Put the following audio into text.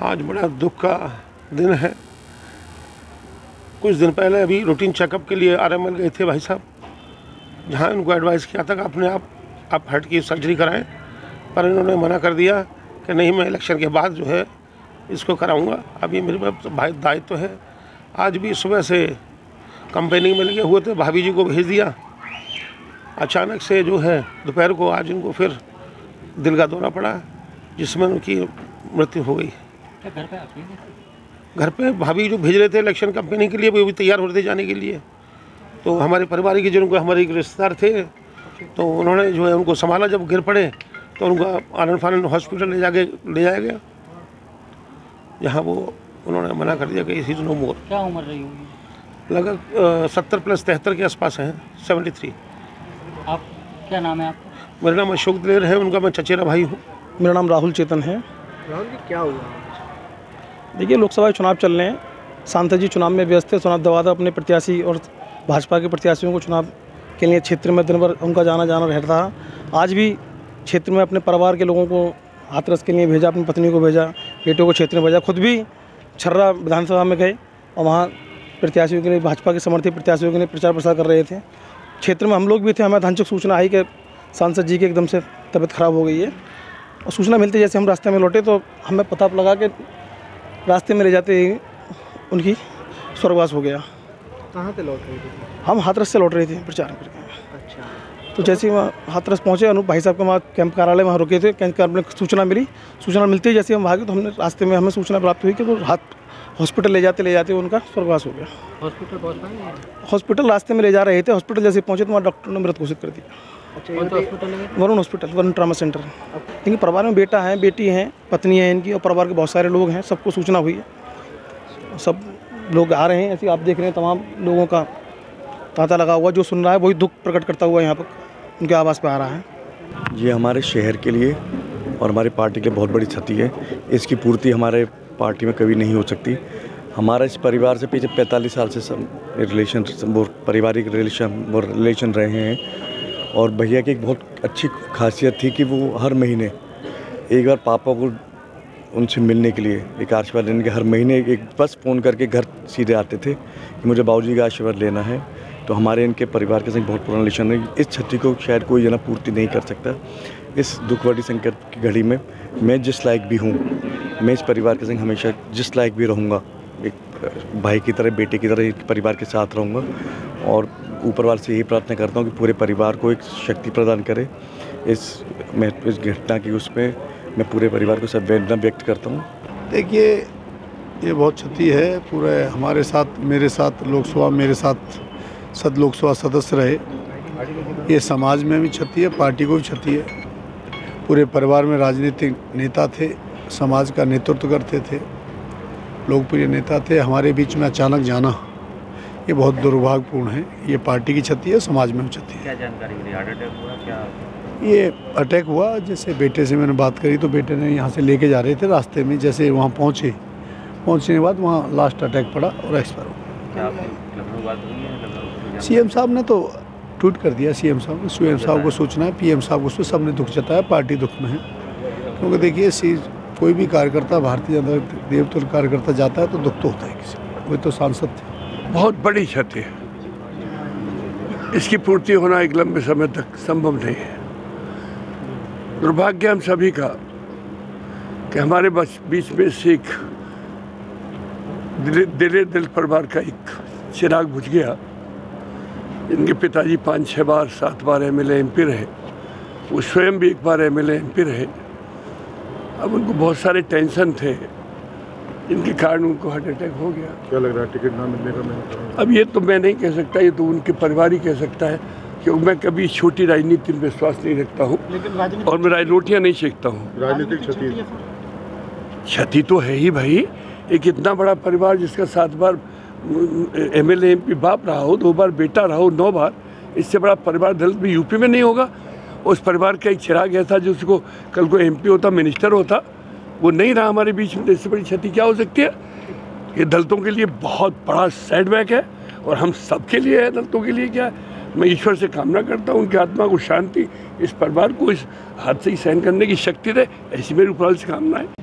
आज बड़ा दुख का दिन है। कुछ दिन पहले अभी रूटीन चेकअप के लिए आरएमएल गए थे भाई साहब, जहां उनको एडवाइस किया था कि अपने आप हार्ट की सर्जरी कराएं, पर इन्होंने मना कर दिया कि नहीं, मैं इलेक्शन के बाद जो है इसको कराऊंगा। अभी मेरे पास भाई दायित्व है। आज भी सुबह से कंपेनिंग में लगे हुए थे, भाभी जी को भेज दिया। अचानक से जो है दोपहर को आज इनको फिर दिल का दौरा पड़ा, जिसमें उनकी मृत्यु हो गई। घर पे भाभी जो भेज रहे थे इलेक्शन कंपेनी के लिए, वो भी तैयार हो रहे थे जाने के लिए। तो हमारे परिवार के जिनको हमारे एक रिश्तेदार थे, तो उन्होंने जो है उनको संभाला। जब गिर पड़े तो उनको आनंद फानंद हॉस्पिटल ले जाया गया, जहाँ वो उन्होंने मना कर दिया कि इस इज नो मोर। क्या उम्र रही होगी? लगभग 70 प्लस 73 के आसपास हैं, 73। आप क्या नाम है आपका? मेरा नाम अशोक दिलेर है, उनका मैं चचेरा भाई हूँ। मेरा नाम राहुल चेतन है। राहुल जी, क्या हुआ? देखिए, लोकसभा चुनाव चल रहे हैं, सांसद जी चुनाव में व्यस्त है। चुनाव दवादा अपने प्रत्याशी और भाजपा के प्रत्याशियों को चुनाव के लिए क्षेत्र में दिन भर उनका जाना रहता है। आज भी क्षेत्र में अपने परिवार के लोगों को हाथरस के लिए भेजा, अपनी पत्नी को भेजा, बेटों को क्षेत्र में भेजा। खुद भी छर्रा विधानसभा में गए और वहाँ प्रत्याशियों के लिए, भाजपा के समर्थित प्रत्याशियों के लिए प्रचार प्रसार कर रहे थे। क्षेत्र में हम लोग भी थे। हमें आंशिक सूचना आई कि सांसद जी की एकदम से तबीयत खराब हो गई है, और सूचना मिलती जैसे हम रास्ते में लौटे तो हमें पता लगा कि रास्ते में ले जाते ही उनकी स्वर्गवास हो गया। कहाँ से लौट रहे थे? हम हाथरस से लौट रहे थे प्रचार करके। अच्छा। तो जैसे ही वहाँ हाथरस पहुँचे, अनूप भाई साहब के वहाँ कैंप कार्यालय वहाँ रुके थे। कैंप कार्यालय में सूचना मिली। सूचना मिलते ही जैसे हम भागे तो हमने रास्ते में हमें सूचना प्राप्त हुई कि वो हॉस्पिटल ले जाते उनका स्वर्गवास हो गया। हॉस्पिटल पहुँच पाए? हॉस्पिटल रास्ते में ले जा रहे थे। हॉस्पिटल जैसे पहुँचे तो वहाँ डॉक्टर ने मृत घोषित कर दिया। अच्छा, हॉस्पिटल है? Varun hospital, Varun trauma centre. इनके परिवार में बेटा है, बेटी है, पत्नी है इनकी, और परिवार के बहुत सारे लोग हैं। सबको सूचना हुई है, सब लोग आ रहे हैं। ऐसे आप देख रहे हैं तमाम लोगों का तांता लगा हुआ। जो सुन रहा है वही दुख प्रकट करता हुआ यहाँ पर उनके आवास पर आ रहा है। ये हमारे शहर के लिए और हमारी पार्टी के लिए बहुत बड़ी क्षति है। इसकी पूर्ति हमारे पार्टी में कभी नहीं हो सकती। हमारा इस परिवार से पिछले 45 साल से रिलेशन, वो पारिवारिक रिलेशन रहे हैं। और भैया की एक बहुत अच्छी खासियत थी कि वो हर महीने एक बार पापा को उनसे मिलने के लिए, एक आशीर्वाद लेने के, हर महीने एक बस फ़ोन करके घर सीधे आते थे कि मुझे बाबूजी का आशीर्वाद लेना है। तो हमारे इनके परिवार के संग बहुत पुराना रिलेशन है। इस क्षति को शायद कोई जना पूर्ति नहीं कर सकता। इस दुख भरी संकट की घड़ी में मैं जिस लायक भी हूँ, मैं इस परिवार के संग हमेशा जिस लायक भी रहूँगा, एक भाई की तरह, बेटे की तरह परिवार के साथ रहूँगा। और ऊपर वाले से यही प्रार्थना करता हूँ कि पूरे परिवार को एक शक्ति प्रदान करे। इस घटना की उसमें मैं पूरे परिवार को संवेदना व्यक्त करता हूँ। देखिए, ये बहुत क्षति है। पूरे हमारे साथ, मेरे साथ लोकसभा, मेरे साथ लोकसभा सदस्य रहे। ये समाज में भी क्षति है, पार्टी को भी क्षति है। पूरे परिवार में राजनीतिक नेता थे, समाज का नेतृत्व करते थे, लोकप्रिय नेता थे। हमारे बीच में अचानक जाना ये बहुत दुर्भाग्यपूर्ण है। ये पार्टी की क्षति है, समाज में भी क्षति है। क्या जानकारी मिली? हार्ट अटैक हुआ क्या? ये अटैक हुआ। जैसे बेटे से मैंने बात करी तो बेटे ने यहाँ से लेके जा रहे थे, रास्ते में जैसे वहाँ पहुँचने के बाद वहाँ लास्ट अटैक पड़ा और एक्सपायर हो गया। क्या लखनऊ बात हुई है? सीएम साहब ने तो ट्वीट कर दिया। सीएम साहब को सूचना है, पीएम साहब को सब ने दुख जताया। पार्टी दुख में है, क्योंकि देखिए कोई भी कार्यकर्ता, भारतीय जनता देवतुल्य कार्यकर्ता जाता है तो दुख तो होता है किसी को। वे तो सांसद थे। बहुत बड़ी क्षति है। इसकी पूर्ति होना एक लंबे समय तक संभव नहीं है। दुर्भाग्य हम सभी का कि हमारे बीच में से एक दिल परिवार का एक चिराग बुझ गया। इनके पिताजी 5-6 बार 7 बार एमएलए एमपी रहे। वो स्वयं भी एक बार एमएलए एमपी रहे। अब उनको बहुत सारे टेंशन थे, इनके कारण उनको हार्ट अटैक हो गया। क्या लग रहा है टिकट ना मिलने का? अब ये तो मैं नहीं कह सकता, ये तो उनके परिवार ही कह सकता है, क्योंकि मैं कभी छोटी राजनीति में विश्वास नहीं रखता हूँ और मैं रोटियाँ नहीं सेकता हूँ। राजनीतिक क्षति तो है ही भाई। एक इतना बड़ा परिवार जिसका 7 बार एमएलए एमपी बाप रहा हो, 2 बार बेटा रहा हो, 9 बार, इससे बड़ा परिवार दलित में यूपी में नहीं होगा। उस परिवार का एक चिराग ऐसा जो उसको कल को एमपी होता, मिनिस्टर होता, वो नहीं रहा हमारे बीच में। इससे बड़ी क्षति क्या हो सकती है? ये दलितों के लिए बहुत बड़ा सेटबैक है और हम सबके लिए है। दलितों के लिए क्या है? मैं ईश्वर से कामना करता हूँ उनकी आत्मा को शांति, इस परिवार को इस हादसे की सहन करने की शक्ति दे, ऐसी मेरी ऊपर से कामना है।